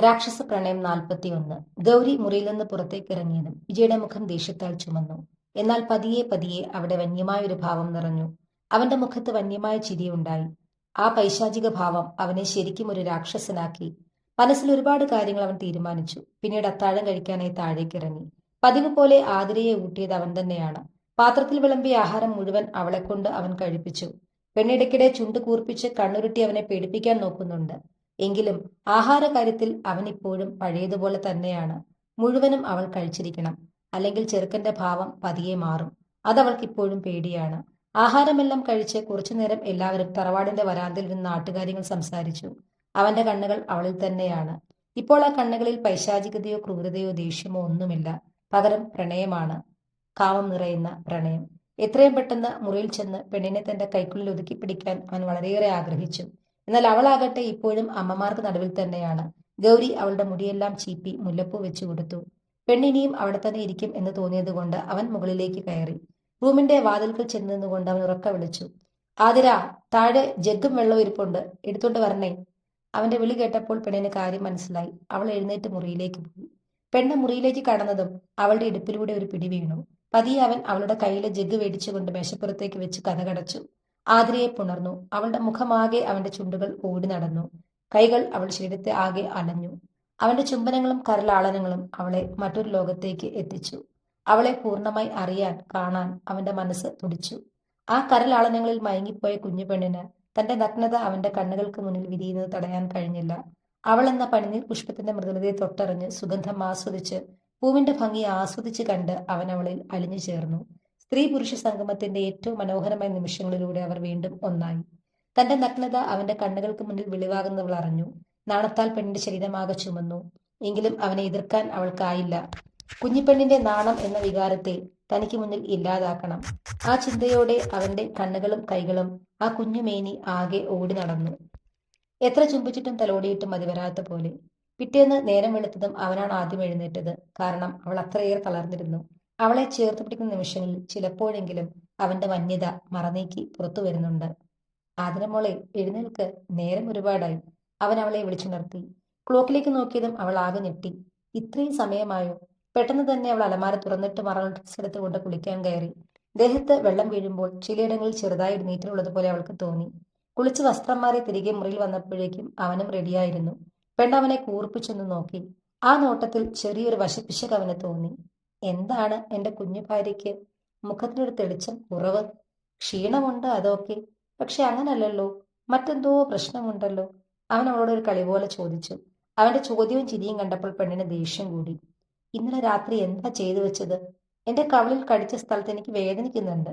രാക്ഷസ പ്രണയം 41. ഗൗരി മുറിയിൽ നിന്ന് പുറത്തേക്കിറങ്ങിയതും വിജയുടെ മുഖം ദേഷ്യത്താൽ ചുമന്നു. എന്നാൽ പതിയെ പതിയെ അവിടെ വന്യമായൊരു ഭാവം നിറഞ്ഞു. അവന്റെ മുഖത്ത് വന്യമായ ചിരിയുണ്ടായി. ആ പൈശാചിക ഭാവം അവനെ ശരിക്കും ഒരു രാക്ഷസനാക്കി. മനസ്സിൽ ഒരുപാട് കാര്യങ്ങൾ അവൻ തീരുമാനിച്ചു. പിന്നീട് അത്താഴം കഴിക്കാനായി താഴേക്കിറങ്ങി. പതിവ് പോലെ ആതിരയെ ഊട്ടിയത് അവൻ തന്നെയാണ്. പാത്രത്തിൽ വിളമ്പിയ ആഹാരം മുഴുവൻ അവളെക്കൊണ്ട് അവൻ കഴിപ്പിച്ചു. പെണ്ണിടയ്ക്കിടെ ചുണ്ട് കൂർപ്പിച്ച് കണ്ണുരുട്ടി അവനെ പേടിപ്പിക്കാൻ നോക്കുന്നുണ്ട്. എങ്കിലും ആഹാരകാര്യത്തിൽ അവൻ ഇപ്പോഴും പഴയതുപോലെ തന്നെയാണ്. മുഴുവനും അവൾ കഴിച്ചിരിക്കണം, അല്ലെങ്കിൽ ചെറുക്കന്റെ ഭാവം പതിയെ മാറും. അതവൾക്ക് ഇപ്പോഴും പേടിയാണ്. ആഹാരമെല്ലാം കഴിച്ച് കുറച്ചുനേരം എല്ലാവരും തറവാടിന്റെ വരാന്തയിൽ നിന്ന് നാട്ടുകാര്യങ്ങൾ സംസാരിച്ചു. അവന്റെ കണ്ണുകൾ അവളിൽ തന്നെയാണ്. ഇപ്പോൾ ആ കണ്ണുകളിൽ പൈശാചികതയോ ക്രൂരതയോ ദേഷ്യമോ ഒന്നുമില്ല. പകരം പ്രണയമാണ്. കാമം നിറയുന്ന പ്രണയം. എത്രയും പെട്ടെന്ന് മുറിയിൽ ചെന്ന് പെണ്ണിനെ തന്റെ കൈക്കുള്ളിൽ ഒതുക്കി പിടിക്കാൻ അവൻ വളരെയേറെ ആഗ്രഹിച്ചു. എന്നാൽ അവളാകട്ടെ ഇപ്പോഴും അമ്മമാർക്ക് നടുവിൽ തന്നെയാണ്. ഗൗരി അവളുടെ മുടിയെല്ലാം ചീപ്പി മുല്ലപ്പൂ വെച്ചു കൊടുത്തു. പെണ്ണിനിയും അവിടെ തന്നെ ഇരിക്കും എന്ന് തോന്നിയതുകൊണ്ട് അവൻ മുകളിലേക്ക് കയറി. റൂമിന്റെ വാതിൽക്കൽ ചെന്ന് നിന്നുകൊണ്ട് അവൻ ഉറക്ക വിളിച്ചു, ആതിര, താഴെ ജഗ്ഗും വെള്ളവും ഇരിപ്പുണ്ട്, എടുത്തോണ്ട് വരണേ. അവന്റെ വിളി കേട്ടപ്പോൾ പെണ്ണിന് കാര്യം മനസ്സിലായി. അവൾ എഴുന്നേറ്റ് മുറിയിലേക്ക് പോയി. പെണ്ണ് മുറിയിലേക്ക് കടന്നതും അവളുടെ ഇടുപ്പിലൂടെ ഒരു പിടി വീണു. പതിയെ അവൻ അവളുടെ കയ്യിലെ ജഗ്ഗ് മേടിച്ചുകൊണ്ട് മേശപ്പുറത്തേക്ക് വെച്ച് കഥകടച്ചു. ആതിരയെ പുണർന്നു. അവളുടെ മുഖമാകെ അവന്റെ ചുണ്ടുകൾ ഓടി നടന്നു. കൈകൾ അവൾ ശരീരത്തെ ആകെ അലഞ്ഞു. അവന്റെ ചുംബനങ്ങളും കരലാളനങ്ങളും അവളെ മറ്റൊരു ലോകത്തേക്ക് എത്തിച്ചു. അവളെ പൂർണ്ണമായി അറിയാൻ, കാണാൻ അവന്റെ മനസ്സ് തുടിച്ചു. ആ കരലാളനങ്ങളിൽ മയങ്ങിപ്പോയ കുഞ്ഞു പെണ്ണിന് തന്റെ നഗ്നത അവന്റെ കണ്ണുകൾക്ക് മുന്നിൽ വിരിയുന്നത് തടയാൻ കഴിഞ്ഞില്ല. അവൾ എന്ന പനിനീർ പുഷ്പത്തിന്റെ മൃദുലതയെ തൊട്ടറിഞ്ഞ് സുഗന്ധം ആസ്വദിച്ച്, പൂവിന്റെ ഭംഗി ആസ്വദിച്ച് കണ്ട് അവൻ അവളിൽ അലിഞ്ഞു ചേർന്നു. സ്ത്രീ പുരുഷ സംഗമത്തിന്റെ ഏറ്റവും മനോഹരമായ നിമിഷങ്ങളിലൂടെ അവർ വീണ്ടും ഒന്നായി. തന്റെ നഗ്നത അവന്റെ കണ്ണുകൾക്ക് മുന്നിൽ വെളിവാകുന്നവൾ അറിഞ്ഞു. നാണത്താൽ പെണ്ണിന്റെ ശരീരമാകെ ചുമന്നു. എങ്കിലും അവനെ എതിർക്കാൻ അവൾക്കായില്ല. കുഞ്ഞിപ്പെണ്ണിന്റെ നാണം എന്ന വികാരത്തെ തനിക്ക് മുന്നിൽ ഇല്ലാതാക്കണം. ആ ചിന്തയോടെ അവന്റെ കണ്ണുകളും കൈകളും ആ കുഞ്ഞുമേനി ആകെ ഓടി നടന്നു. എത്ര ചുംബിച്ചിട്ടും തലോടിയിട്ടും മതി വരാത്ത പോലെ. പിറ്റേന്ന് നേരം വെളുത്തതും അവനാണ് ആദ്യം എഴുന്നേറ്റത്. കാരണം അവൾ അത്രയേറെ തളർന്നിരുന്നു. അവളെ ചേർത്ത് പിടിക്കുന്ന നിമിഷങ്ങളിൽ ചിലപ്പോഴെങ്കിലും അവന്റെ വന്യത മറനീക്കി പുറത്തു വരുന്നുണ്ട്. ആതിരമോളെ, എഴുന്നേൽക്ക്, നേരം ഒരുപാടായി. അവൻ അവളെ വിളിച്ചുണർത്തി. ക്ലോക്കിലേക്ക് നോക്കിയതും അവൾ ആകെ ഞെട്ടി. ഇത്രയും സമയമായോ? പെട്ടെന്ന് തന്നെ അവൾ അലമാര തുറന്നിട്ട് മറൽ ഡ്രസ് എടുത്തുകൊണ്ട് കുളിക്കാൻ കയറി. ദേഹത്ത് വെള്ളം വീഴുമ്പോൾ ചിലയിടങ്ങളിൽ ചെറുതായി നീറ്റലുള്ളതുപോലെ അവൾക്ക് തോന്നി. കുളിച്ച് വസ്ത്രം മാറി തിരികെ മുറിയിൽ വന്നപ്പോഴേക്കും അവനും റെഡിയായിരുന്നു. പെണ്ണവനെ കൂർപ്പിച്ചൊന്ന് നോക്കി. ആ നോട്ടത്തിൽ ചെറിയൊരു വശപ്പിശക് അവന് തോന്നി. എന്താണ് എന്റെ കുഞ്ഞു ഭാര്യയ്ക്ക് മുഖത്തിനൊരു തെളിച്ചം കുറവ്? ക്ഷീണമുണ്ട്, അതൊക്കെ. പക്ഷെ അങ്ങനല്ലല്ലോ, മറ്റെന്തോ പ്രശ്നമുണ്ടല്ലോ. അവൻ അവളോട് ഒരു കളി പോലെ ചോദിച്ചു. അവന്റെ ചോദ്യവും ചിരിയും കണ്ടപ്പോൾ പെണ്ണിന് ദേഷ്യം കൂടി. ഇന്നലെ രാത്രി എന്താ ചെയ്തു വെച്ചത്? എന്റെ കവിളിൽ കടിച്ച സ്ഥലത്ത് എനിക്ക് വേദനിക്കുന്നുണ്ട്.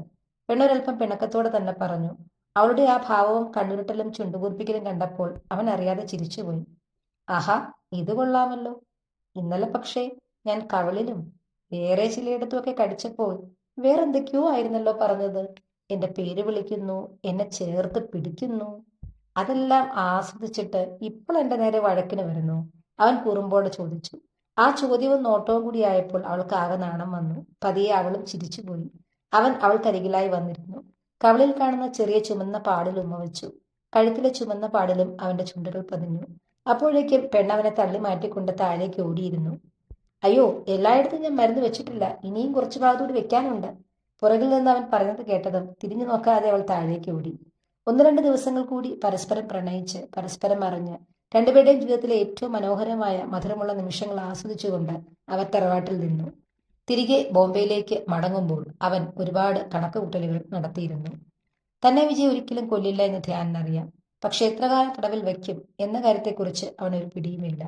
പെണ്ണൊരൽപ്പം പിണക്കത്തോടെ തന്നെ പറഞ്ഞു. അവളുടെ ആ ഭാവവും കണ്ണുരുട്ടലും ചുണ്ടുകൂർപ്പിക്കലും കണ്ടപ്പോൾ അവൻ അറിയാതെ ചിരിച്ചുപോയി. ആഹാ, ഇത് കൊള്ളാമല്ലോ. ഇന്നലെ പക്ഷേ ഞാൻ കവിളിലും വേറെ ചിലയിടത്തുമൊക്കെ കടിച്ചപ്പോൾ വേറെന്തൊക്കെയോ ആയിരുന്നല്ലോ പറഞ്ഞത്. എന്റെ പേര് വിളിക്കുന്നു, എന്നെ ചേർത്ത് പിടിക്കുന്നു. അതെല്ലാം ആസ്വദിച്ചിട്ട് ഇപ്പോൾ എന്റെ നേരെ വഴക്കിന് വരുന്നു? അവൻ കുറുമ്പോടെ ചോദിച്ചു. ആ ചോദ്യവും നോട്ടവും കൂടി ആയപ്പോൾ അവൾക്ക് ആകെ നാണം വന്നു. പതിയെ അവളും ചിരിച്ചുപോയി. അവൻ അവൾക്കരികിലായി വന്നിരുന്നു. കവിളിൽ കാണുന്ന ചെറിയ ചുമന്ന പാടിൽ ഉമ്മ വെച്ചു. കഴുത്തിലെ ചുമന്ന പാടിലും അവന്റെ ചുണ്ടുകൾ പതിഞ്ഞു. അപ്പോഴേക്കും പെണ്ണവനെ തള്ളി മാറ്റിക്കൊണ്ട് താഴേക്ക് ഓടിയിരുന്നു. അയ്യോ, എല്ലായിടത്തും ഞാൻ മരുന്ന് വെച്ചിട്ടില്ല, ഇനിയും കുറച്ചു ഭാഗത്തൂടി വെക്കാനുണ്ട്. പുറകിൽ നിന്ന് അവൻ പറയുന്നത് കേട്ടതും തിരിഞ്ഞു നോക്കാതെ അവൾ താഴേക്ക് ഓടി. 1-2 ദിവസങ്ങൾ കൂടി പരസ്പരം പ്രണയിച്ച്, പരസ്പരം അറിഞ്ഞ്, രണ്ടുപേരുടെയും ജീവിതത്തിലെ ഏറ്റവും മനോഹരമായ മധുരമുള്ള നിമിഷങ്ങൾ ആസ്വദിച്ചുകൊണ്ട് അവർ തറവാട്ടിൽ നിന്നു. തിരികെ ബോംബെയിലേക്ക് മടങ്ങുമ്പോൾ അവൻ ഒരുപാട് കണക്കുകൂട്ടലുകൾ നടത്തിയിരുന്നു. തന്നെ വിജയ് ഒരിക്കലും കൊല്ലില്ല എന്ന് ധ്യാനറിയാം. പക്ഷെ എത്രകാലം തടവിൽ വയ്ക്കും എന്ന കാര്യത്തെക്കുറിച്ച് അവനൊരു പിടിയുമില്ല.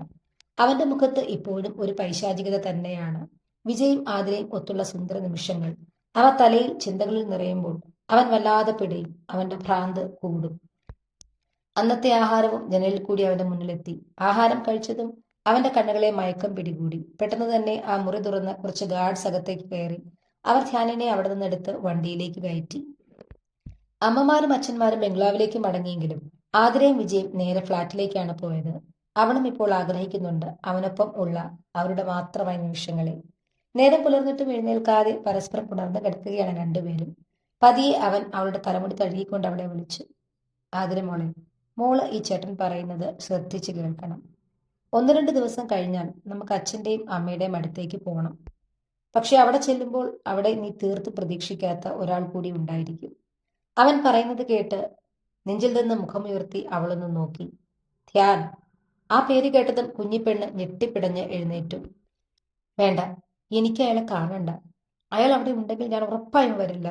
അവന്റെ മുഖത്ത് ഇപ്പോഴും ഒരു പൈശാചികത തന്നെയാണ്. വിജയും ആതിരയും ഒത്തുള്ള സുന്ദര നിമിഷങ്ങൾ. അവ തലയിൽ ചിന്തകളിൽ നിറയുമ്പോൾ അവൻ വല്ലാതെ പിടയും. അവന്റെ ഭ്രാന്ത് കൂടും. അന്നത്തെ ആഹാരവും ജനലിൽ കൂടി അവന്റെ മുന്നിലെത്തി. ആഹാരം കഴിച്ചതും അവന്റെ കണ്ണുകളെ മയക്കം പിടികൂടി. പെട്ടെന്ന് തന്നെ ആ മുറി തുറന്ന് കുറച്ച് ഗാർഡ്സ് അകത്തേക്ക് കയറി. അവർ ധ്യാനിനെ അവിടെ നിന്നെടുത്ത് വണ്ടിയിലേക്ക് കയറ്റി. അമ്മമാരും അച്ഛന്മാരും ബംഗ്ലാവിലേക്ക് മടങ്ങിയെങ്കിലും ആതിരയും വിജയും നേരെ ഫ്ളാറ്റിലേക്കാണ് പോയത്. അവളും ഇപ്പോൾ ആഗ്രഹിക്കുന്നുണ്ട് അവനൊപ്പം ഉള്ള അവരുടെ മാത്രമായ നിമിഷങ്ങളെ. നേരം പുലർന്നിട്ടും എഴുന്നേൽക്കാതെ പരസ്പരം പുണർന്ന് കിടക്കുകയാണ് രണ്ടുപേരും. പതിയെ അവൻ അവളുടെ തലമുടി തഴുകിക്കൊണ്ട് അവളെ വിളിച്ചു. ആതിര മോളെ, മോള് ഈ ചേട്ടൻ പറയുന്നത് ശ്രദ്ധിച്ച് കേൾക്കണം. ഒന്ന് രണ്ട് ദിവസം കഴിഞ്ഞാൽ നമുക്ക് അച്ഛൻ്റെയും അമ്മയുടെയും അടുത്തേക്ക് പോകണം. പക്ഷെ അവിടെ ചെല്ലുമ്പോൾ അവിടെ നീ തീർത്ത് പ്രതീക്ഷിക്കാത്ത ഒരാൾ കൂടി ഉണ്ടായിരിക്കും. അവൻ പറയുന്നത് കേട്ട് നെഞ്ചിൽ നിന്ന് മുഖമുയർത്തി അവളൊന്ന് നോക്കി. ധ്യാൻ. ആ പേര് കേട്ടതും കുഞ്ഞിപ്പെണ്ണ് ഞെട്ടിപ്പിടഞ്ഞ് എഴുന്നേറ്റു. വേണ്ട, എനിക്ക് അയാളെ കാണണ്ട. അയാൾ അവിടെ ഉണ്ടെങ്കിൽ ഞാൻ ഉറപ്പായും വരില്ല,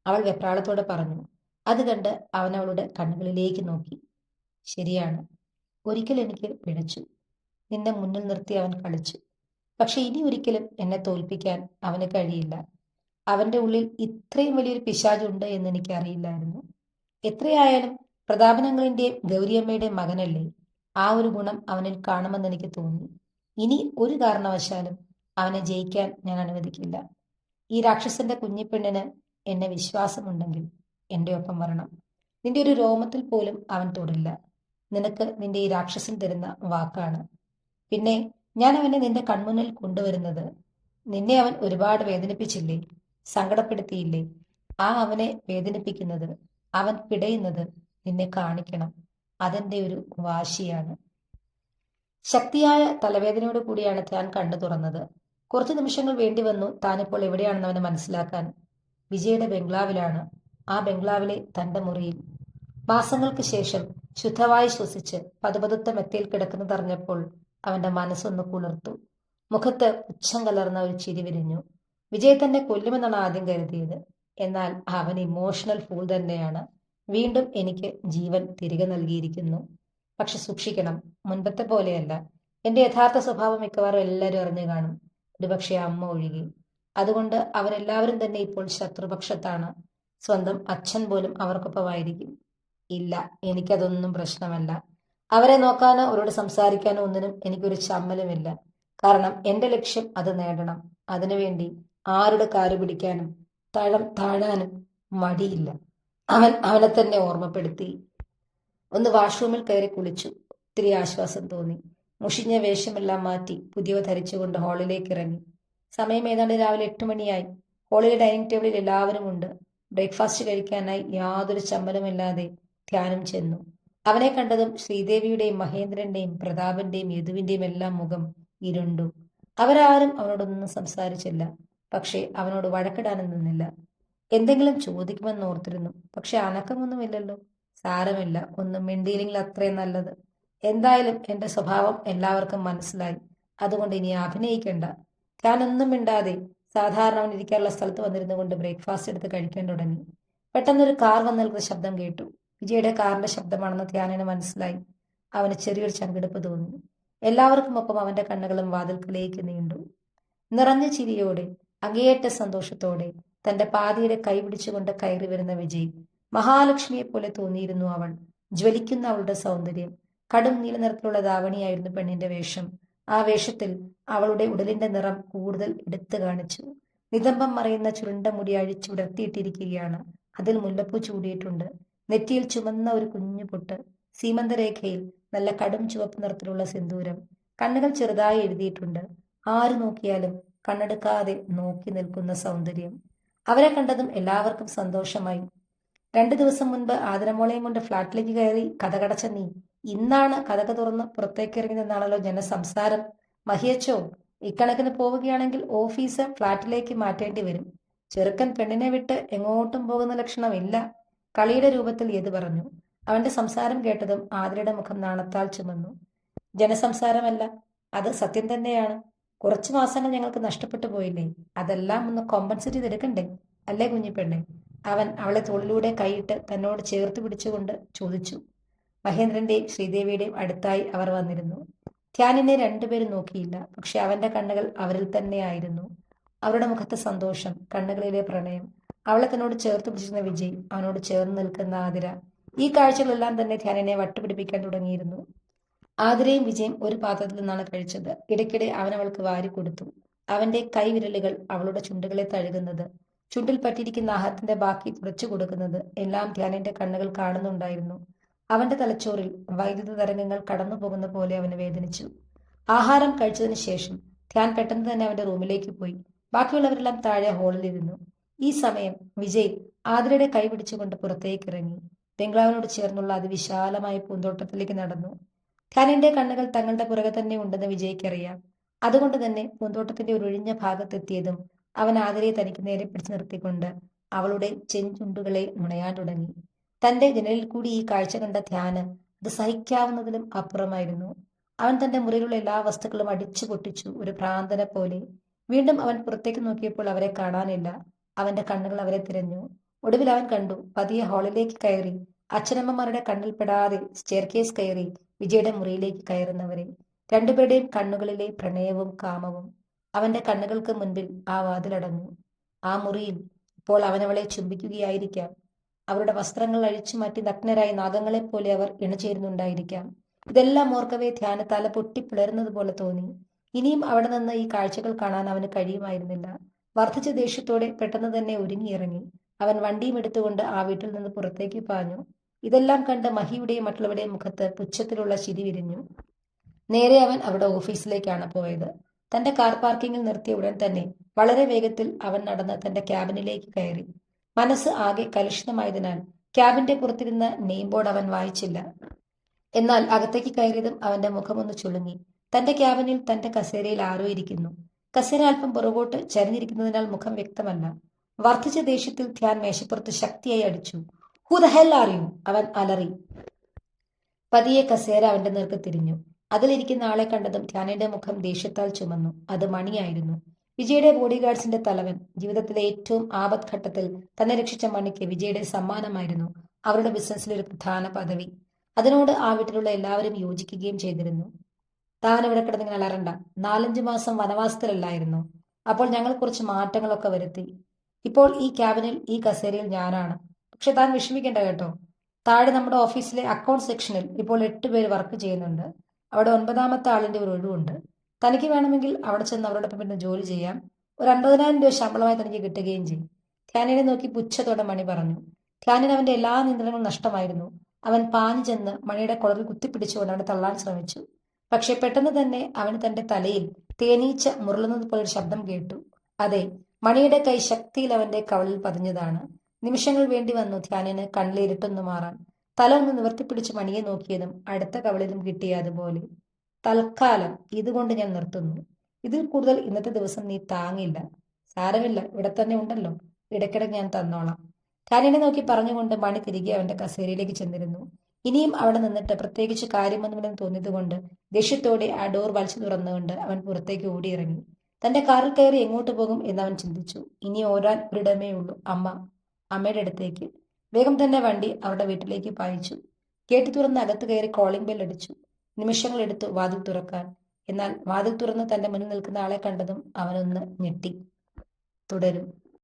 അവൾ വെപ്രാളത്തോടെ പറഞ്ഞു. അത് കണ്ട് അവൻ അവളുടെ കണ്ണുകളിലേക്ക് നോക്കി. ശരിയാണ്, ഒരിക്കൽ എനിക്ക് പിഴച്ചു. നിന്നെ മുന്നിൽ നിർത്തി അവൻ കളിച്ചു. പക്ഷെ ഇനി ഒരിക്കലും എന്നെ തോൽപ്പിക്കാൻ അവന് കഴിയില്ല. അവന്റെ ഉള്ളിൽ ഇത്രയും വലിയൊരു പിശാചുണ്ട് എന്ന് എനിക്കറിയില്ലായിരുന്നു. എത്രയായാലും പ്രതാപനങ്ങളിന്റെയും ഗൗരിയമ്മയുടെയും മകനല്ലേ. ആ ഒരു ഗുണം അവനിൽ കാണുമെന്ന് എനിക്ക് തോന്നി. ഇനി ഒരു കാരണവശാലും അവനെ ജയിക്കാൻ ഞാൻ അനുവദിക്കില്ല. ഈ രാക്ഷസന്റെ കുഞ്ഞിപ്പെണ്ണിന് എന്നെ വിശ്വാസമുണ്ടെങ്കിൽ എൻ്റെ ഒപ്പം വരണം. നിന്റെ ഒരു രോമത്തിൽ പോലും അവൻ തൊടില്ല. നിനക്ക് നിന്റെ ഈ രാക്ഷസൻ തരുന്ന വാക്കാണ്. പിന്നെ ഞാൻ അവനെ നിന്റെ കൺമുന്നിൽ കൊണ്ടുവരുന്നത് നിന്നെ അവൻ ഒരുപാട് വേദനിപ്പിച്ചില്ലേ, സങ്കടപ്പെടുത്തിയില്ലേ? ആ അവനെ വേദനിപ്പിക്കുന്നത്, അവൻ പിടയുന്നത് നിന്നെ കാണിക്കണം. അതെന്റെ ഒരു വാശിയാണ്. ശക്തിയായ തലവേദനയോട് കൂടിയാണ് താൻ കണ്ണു തുറന്നത്. കുറച്ചു നിമിഷങ്ങൾ വേണ്ടി വന്നു താനിപ്പോൾ എവിടെയാണെന്ന് അവന് മനസ്സിലാക്കാൻ. വിജയുടെ ബംഗ്ലാവിലാണ്. ആ ബംഗ്ലാവിലെ തന്റെ മുറിയിൽ. മാസങ്ങൾക്ക് ശേഷം ശുദ്ധവായു ശ്വസിച്ച് പതുപതുത്ത മെത്തയിൽ കിടക്കുന്നതറിഞ്ഞപ്പോൾ അവന്റെ മനസ്സൊന്ന് കുളിർത്തു. മുഖത്ത് പുച്ഛം കലർന്ന ഒരു ചിരി വിരിഞ്ഞു. വിജയ് തന്നെ കൊല്ലുമെന്നാണ് ആദ്യം കരുതിയത്. എന്നാൽ അവൻ ഇമോഷണൽ ഫൂൾ തന്നെയാണ്. വീണ്ടും എനിക്ക് ജീവൻ തിരികെ നൽകിയിരിക്കുന്നു. പക്ഷെ സൂക്ഷിക്കണം, മുൻപത്തെ പോലെയല്ല. എന്റെ യഥാർത്ഥ സ്വഭാവം മിക്കവാറും എല്ലാവരും അറിഞ്ഞു കാണും, ഒരുപക്ഷെ അമ്മ ഒഴികെ. അതുകൊണ്ട് അവരെല്ലാവരും തന്നെ ഇപ്പോൾ ശത്രുപക്ഷത്താണ്. സ്വന്തം അച്ഛൻ പോലും അവർക്കൊപ്പമായിരിക്കും. ഇല്ല, എനിക്കതൊന്നും പ്രശ്നമല്ല. അവരെ നോക്കാനോ അവരോട് സംസാരിക്കാനോ ഒന്നിനും എനിക്കൊരു ചമ്മലുമില്ല. കാരണം എന്റെ ലക്ഷ്യം അത് നേടണം. അതിനുവേണ്ടി ആരുടെ കാല് പിടിക്കാനും താഴാനും മടിയില്ല. അവൻ അവനെ തന്നെ ഓർമ്മപ്പെടുത്തി. ഒന്ന് വാഷ്റൂമിൽ കയറി കുളിച്ചു. ഒത്തിരി ആശ്വാസം തോന്നി. മുഷിഞ്ഞ വേഷമെല്ലാം മാറ്റി പുതിയവ ധരിച്ചുകൊണ്ട് ഹാളിലേക്ക് ഇറങ്ങി. സമയം ഏതാണ്ട് രാവിലെ 8 മണിയായി. ഹാളിലെ ഡൈനിങ് ടേബിളിൽ എല്ലാവരും ഉണ്ട്. ബ്രേക്ക്ഫാസ്റ്റ് കഴിക്കാനായി യാതൊരു ചമ്മലുമില്ലാതെ ധ്യാനം ചെന്നു. അവനെ കണ്ടതും ശ്രീദേവിയുടെയും മഹേന്ദ്രന്റെയും പ്രതാപന്റെയും യദുവിന്റെയും എല്ലാം മുഖം ഇരുണ്ടു. അവരാരും അവനോടൊന്നും സംസാരിച്ചില്ല. പക്ഷെ അവനോട് വഴക്കിടാനും നിന്നില്ല. എന്തെങ്കിലും ചോദിക്കുമെന്ന് ഓർത്തിരുന്നു. പക്ഷെ അനക്കമൊന്നുമില്ലല്ലോ. സാരമില്ല, ഒന്നും മിണ്ടിയില്ലെങ്കിൽ അത്രയും നല്ലത്. എന്തായാലും എന്റെ സ്വഭാവം എല്ലാവർക്കും മനസ്സിലായി. അതുകൊണ്ട് ഇനി അഭിനയിക്കണ്ട. ഞാനൊന്നും മിണ്ടാതെ സാധാരണ അവൻ ഇരിക്കാനുള്ള സ്ഥലത്ത് വന്നിരുന്നു കൊണ്ട് ബ്രേക്ക്ഫാസ്റ്റ് എടുത്ത് കഴിക്കാൻ തുടങ്ങി. പെട്ടെന്നൊരു കാർ വന്നു നിൽക്കുന്ന ശബ്ദം കേട്ടു. വിജയുടെ കാറിന്റെ ശബ്ദമാണെന്ന് ധ്യാനിന് മനസ്സിലായി. അവന് ചെറിയൊരു ചങ്കിടിപ്പ് തോന്നി. എല്ലാവർക്കും ഒപ്പം അവന്റെ കണ്ണുകളും വാതിൽക്കലേക്ക് നീണ്ടു. നിറഞ്ഞ ചിരിയോടെ, അങ്ങേയറ്റ സന്തോഷത്തോടെ തന്റെ പാതിയുടെ കൈ പിടിച്ചുകൊണ്ട് കയറി വരുന്ന വിജയ്. മഹാലക്ഷ്മിയെ പോലെ തോന്നിയിരുന്നു അവൾ. ജ്വലിക്കുന്ന അവളുടെ സൗന്ദര്യം. കടും നീല നിറത്തിലുള്ള ധാവണിയായിരുന്നു പെണ്ണിന്റെ വേഷം. ആ വേഷത്തിൽ അവളുടെ ഉടലിന്റെ നിറം കൂടുതൽ എടുത്തു കാണിച്ചു. നിതംബം മറയുന്ന ചുരുണ്ട മുടി അഴിച്ചു വിടർത്തിയിട്ടിരിക്കുകയാണ്. അതിൽ മുല്ലപ്പൂ ചൂടിയിട്ടുണ്ട്. നെറ്റിയിൽ ചുമന്ന ഒരു കുഞ്ഞു പൊട്ട്. സീമന്തരേഖയിൽ നല്ല കടും ചുവപ്പ് നിറത്തിലുള്ള സിന്ദൂരം. കണ്ണുകൾ ചെറുതായി എഴുതിയിട്ടുണ്ട്. ആര് നോക്കിയാലും കണ്ണെടുക്കാതെ നോക്കി നിൽക്കുന്ന സൗന്ദര്യം. അവരെ കണ്ടതും എല്ലാവർക്കും സന്തോഷമായി. 2 ദിവസം മുൻപ് ആതിരമോളെയും കൊണ്ട് ഫ്ലാറ്റിലേക്ക് കയറി കഥകടച്ച നീ ഇന്നാണ് കഥക തുറന്ന് പുറത്തേക്ക് ഇറങ്ങിയെന്നാണല്ലോ ജനസംസാരം. മഹിയച്ചോ, ഇക്കണക്കിന് പോവുകയാണെങ്കിൽ ഓഫീസ് ഫ്ലാറ്റിലേക്ക് മാറ്റേണ്ടി വരും. ചെറുക്കൻ പെണ്ണിനെ വിട്ട് എങ്ങോട്ടും പോകുന്ന ലക്ഷണമില്ല, കളിയുടെ രൂപത്തിൽ യദു പറഞ്ഞു. അവന്റെ സംസാരം കേട്ടതും ആതിരയുടെ മുഖം നാണത്താൽ ചുമന്നു. ജനസംസാരമല്ല, അത് സത്യം തന്നെയാണ്. കുറച്ചു മാസങ്ങൾ ഞങ്ങൾക്ക് നഷ്ടപ്പെട്ടു പോയില്ലേ, അതെല്ലാം ഒന്ന് കോമ്പൻസേറ്റ് ചെയ്തെടുക്കണ്ടേ, അല്ലേ കുഞ്ഞിപ്പെണ്ണെ? അവൻ അവളെ തോളിലൂടെ കൈയിട്ട് തന്നോട് ചേർത്ത് പിടിച്ചുകൊണ്ട് ചോദിച്ചു. മഹേന്ദ്രന്റെയും ശ്രീദേവിയുടെയും അടുത്തായി അവർ വന്നിരുന്നു. ധ്യാനിനെ രണ്ടുപേരും നോക്കിയില്ല. പക്ഷെ അവന്റെ കണ്ണുകൾ അവരിൽ തന്നെയായിരുന്നു. അവരുടെ മുഖത്തെ സന്തോഷം, കണ്ണുകളിലെ പ്രണയം. അവളെ തന്നോട് ചേർത്ത് പിടിച്ചിരുന്ന വിജയ്, അവനോട് ചേർന്ന് നിൽക്കുന്ന ആതിര. ഈ കാഴ്ചകളെല്ലാം തന്നെ ധ്യാനിനെ വട്ടുപിടിപ്പിക്കാൻ തുടങ്ങിയിരുന്നു. ആതിരയും വിജയും ഒരു പാത്രത്തിൽ നിന്നാണ് കഴിച്ചത്. ഇടയ്ക്കിടെ അവൻ അവൾക്ക് വാരി കൊടുത്തു. അവന്റെ കൈവിരലുകൾ അവളുടെ ചുണ്ടുകളെ തഴുകുന്നത്, ചുണ്ടിൽ പറ്റിയിരിക്കുന്ന ആഹാരത്തിന്റെ ബാക്കി തുടച്ചു കൊടുക്കുന്നത് എല്ലാം ധ്യാനിന്റെ കണ്ണുകൾ കാണുന്നുണ്ടായിരുന്നു. അവന്റെ തലച്ചോറിൽ വൈദ്യുത തരംഗങ്ങൾ കടന്നു പോകുന്ന പോലെ അവന് വേദനിച്ചു. ആഹാരം കഴിച്ചതിന് ശേഷം ധ്യാൻ പെട്ടെന്ന് തന്നെ അവന്റെ റൂമിലേക്ക് പോയി. ബാക്കിയുള്ളവരെല്ലാം താഴെ ഹാളിലിരുന്നു. ഈ സമയം വിജയ് ആതിരയുടെ കൈ പിടിച്ചുകൊണ്ട് പുറത്തേക്ക് ഇറങ്ങി. ബംഗ്ലാവിനോട് ചേർന്നുള്ള അതിവിശാലമായ പൂന്തോട്ടത്തിലേക്ക് നടന്നു. ധ്യാനിന്റെ കണ്ണുകൾ തങ്ങളുടെ പുറകെ തന്നെ ഉണ്ടെന്ന് വിജയ്ക്കറിയാം. അതുകൊണ്ട് തന്നെ പൂന്തോട്ടത്തിന്റെ ഒരു ഒഴിഞ്ഞ ഭാഗത്തെത്തിയതും അവൻ ആതിരയെ തനിക്ക് നേരെ പിടിച്ചു നിർത്തിക്കൊണ്ട് അവളുടെ ചെഞ്ചുണ്ടുകളെ നുണയാൻ തുടങ്ങി. തന്റെ ജനലിൽ കൂടി ഈ കാഴ്ച കണ്ട ധ്യാന് അത് സഹിക്കാവുന്നതിലും അപ്പുറമായിരുന്നു. അവൻ തന്റെ മുറിയിലുള്ള എല്ലാ വസ്തുക്കളും അടിച്ചു പൊട്ടിച്ചു, ഒരു ഭ്രാന്തനെ പോലെ. വീണ്ടും അവൻ പുറത്തേക്ക് നോക്കിയപ്പോൾ അവരെ കാണാനില്ല. അവന്റെ കണ്ണുകൾ അവരെ തിരഞ്ഞു. ഒടുവിൽ അവൻ കണ്ടു, പതിയെ ഹാളിലേക്ക് കയറി അച്ഛനമ്മമാരുടെ കണ്ണിൽപ്പെടാതെ സ്റ്റെയർകേസ് കയറി വിജയുടെ മുറിയിലേക്ക് കയറുന്നവരെ. രണ്ടുപേരുടെയും കണ്ണുകളിലെ പ്രണയവും കാമവും. അവന്റെ കണ്ണുകൾക്ക് മുൻപിൽ ആ വാതിലടഞ്ഞു. ആ മുറിയിൽ ഇപ്പോൾ അവനവളെ ചുംബിക്കുകയായിരിക്കാം. അവരുടെ വസ്ത്രങ്ങൾ അഴിച്ചു മാറ്റി നഗ്നരായി നാഗങ്ങളെപ്പോലെ അവർ ഇണചേരുന്നുണ്ടായിരിക്കാം. ഇതെല്ലാം ഓർക്കവേ ധ്യാന തല പൊട്ടിപ്പിളരുന്നത് പോലെ തോന്നി. ഇനിയും അവിടെ നിന്ന് ഈ കാഴ്ചകൾ കാണാൻ അവന് കഴിയുമായിരുന്നില്ല. വർദ്ധിച്ച ദേഷ്യത്തോടെ പെട്ടെന്ന് തന്നെ ഒരുങ്ങിയിറങ്ങി അവൻ വണ്ടിയും എടുത്തുകൊണ്ട് ആ വീട്ടിൽ നിന്ന് പുറത്തേക്ക് പാഞ്ഞു. ഇതെല്ലാം കണ്ട് മഹിയുടെയും മറ്റുള്ളവരുടെയും മുഖത്ത് പുച്ഛത്തിലുള്ള ചിരി വിരിഞ്ഞു. നേരെ അവൻ അവരുടെ ഓഫീസിലേക്കാണ് പോയത്. തന്റെ കാർ പാർക്കിങ്ങിൽ നിർത്തിയ ഉടൻ തന്നെ വളരെ വേഗത്തിൽ അവൻ നടന്ന് തന്റെ ക്യാബിനിലേക്ക് കയറി. മനസ്സ് ആകെ കലുഷിതമായതിനാൽ ക്യാബിന്റെ പുറത്തിരുന്ന നെയിം ബോർഡ് അവൻ വായിച്ചില്ല. എന്നാൽ അകത്തേക്ക് കയറിയതും അവന്റെ മുഖമൊന്ന് ചുളുങ്ങി. തന്റെ ക്യാബിനിൽ തന്റെ കസേരയിൽ ആരോ ഇരിക്കുന്നു. കസേര അല്പം പുറകോട്ട് ചരിഞ്ഞിരിക്കുന്നതിനാൽ മുഖം വ്യക്തമല്ല. വർദ്ധിച്ച ദേഷ്യത്തിൽ ധ്യാൻ മേശപ്പുറത്ത് ശക്തിയായി അടിച്ചു. Who the hell are you? അവൻ അലറി. പതിയെ കസേര അവന്റെ നേർക്ക് തിരിഞ്ഞു. അതിലിരിക്കുന്ന ആളെ കണ്ടതും ധ്യാനിന്റെ മുഖം ദേഷ്യത്താൽ ചുമന്നു. അത് മണിയായിരുന്നു, വിജയുടെ ബോഡി ഗാർഡ്സിന്റെ തലവൻ. ജീവിതത്തിലെ ഏറ്റവും ആപത്ഘട്ടത്തിൽ തന്നെ രക്ഷിച്ച മണിക്ക് വിജയുടെ സമ്മാനമായിരുന്നു അവരുടെ ബിസിനസ്സിലെ ഒരു പ്രധാന പദവി. അതിനോട് ആ വീട്ടിലുള്ള എല്ലാവരും യോജിക്കുകയും ചെയ്തിരുന്നു. താൻ ഇവിടെ കിടന്നിങ്ങനെ അലറണ്ട. 4-5 മാസം വനവാസത്തിലല്ലായിരുന്നു. അപ്പോൾ ഞങ്ങൾ കുറച്ച് മാറ്റങ്ങളൊക്കെ വരുത്തി. ഇപ്പോൾ ഈ ക്യാബിനിൽ ഈ കസേരയിൽ ഞാനാണ്. പക്ഷെ താൻ വിഷമിക്കേണ്ട കേട്ടോ. താഴെ നമ്മുടെ ഓഫീസിലെ അക്കൗണ്ട് സെക്ഷനിൽ ഇപ്പോൾ 8 പേര് വർക്ക് ചെയ്യുന്നുണ്ട്. അവിടെ 9ാമത്തെ ആളിന്റെ ഒരു ഒഴിവുണ്ട്. തനിക്ക് വേണമെങ്കിൽ അവിടെ ചെന്ന് അവരോടൊപ്പം പിന്നെ ജോലി ചെയ്യാം. ഒരു 50,000 രൂപ ശമ്പളമായി തനിക്ക് കിട്ടുകയും ചെയ്യും. ധ്യാനിനെ നോക്കി പുച്ഛത്തോടെ മണി പറഞ്ഞു. ധ്യാനിന് അവന്റെ എല്ലാ നിയന്ത്രണങ്ങളും നഷ്ടമായിരുന്നു. അവൻ പാഞ്ഞു ചെന്ന് മണിയുടെ കൊളറിൽ കുത്തിപ്പിടിച്ചുകൊണ്ട് അവനെ തള്ളാൻ ശ്രമിച്ചു. പക്ഷെ പെട്ടെന്ന് തന്നെ അവന് തന്റെ തലയിൽ തേനീച്ച മുരളുന്നത് പോലെ ഒരു ശബ്ദം കേട്ടു. അതെ, മണിയുടെ കൈ ശക്തിയിൽ അവന്റെ കവളിൽ പതിഞ്ഞതാണ്. നിമിഷങ്ങൾ വേണ്ടി വന്നു ധ്യാനിന് കണ്ണിലിരുട്ടൊന്നു മാറാൻ. തല ഒന്ന് നിവർത്തിപ്പിടിച്ച് മണിയെ നോക്കിയതും അടുത്ത കവളിലും കിട്ടിയ അതുപോലെ. തൽക്കാലം ഇതുകൊണ്ട് ഞാൻ നിർത്തുന്നു. ഇതിൽ കൂടുതൽ ഇന്നത്തെ ദിവസം നീ താങ്ങില്ല. സാരമില്ല, ഇവിടെ തന്നെ ഉണ്ടല്ലോ, ഇടയ്ക്കിടയ്ക്ക് ഞാൻ തന്നോളാം. ധ്യാനിനെ നോക്കി പറഞ്ഞുകൊണ്ട് മണി തിരികെ അവന്റെ കസേരയിലേക്ക് ചെന്നിരുന്നു. ഇനിയും അവിടെ നിന്നിട്ട് പ്രത്യേകിച്ച് കാര്യമൊന്നുമില്ലെന്ന് തോന്നിയതുകൊണ്ട് ദേഷ്യത്തോടെ ആ ഡോർ വലിച്ചു തുറന്നുകൊണ്ട് അവൻ പുറത്തേക്ക് ഓടിയിറങ്ങി. തന്റെ കാറിൽ കയറി എങ്ങോട്ട് പോകും എന്ന് അവൻ ചിന്തിച്ചു. ഇനി ഓരാൻ ഒരിടമേ ഉള്ളൂ, അമ്മയുടെ അടുത്തേക്ക്. വേഗം തന്നെ വണ്ടി അവരുടെ വീട്ടിലേക്ക് പായിച്ചു. ഗേറ്റ് തുറന്ന് അകത്ത് കയറി കോളിംഗ് ബെൽ അടിച്ചു. നിമിഷങ്ങൾ എടുത്തു വാതിൽ തുറക്കാൻ. എന്നാൽ വാതിൽ തുറന്ന് തന്റെ മുന്നിൽ നിൽക്കുന്ന ആളെ കണ്ടതും അവനൊന്ന് ഞെട്ടി. തുടരും.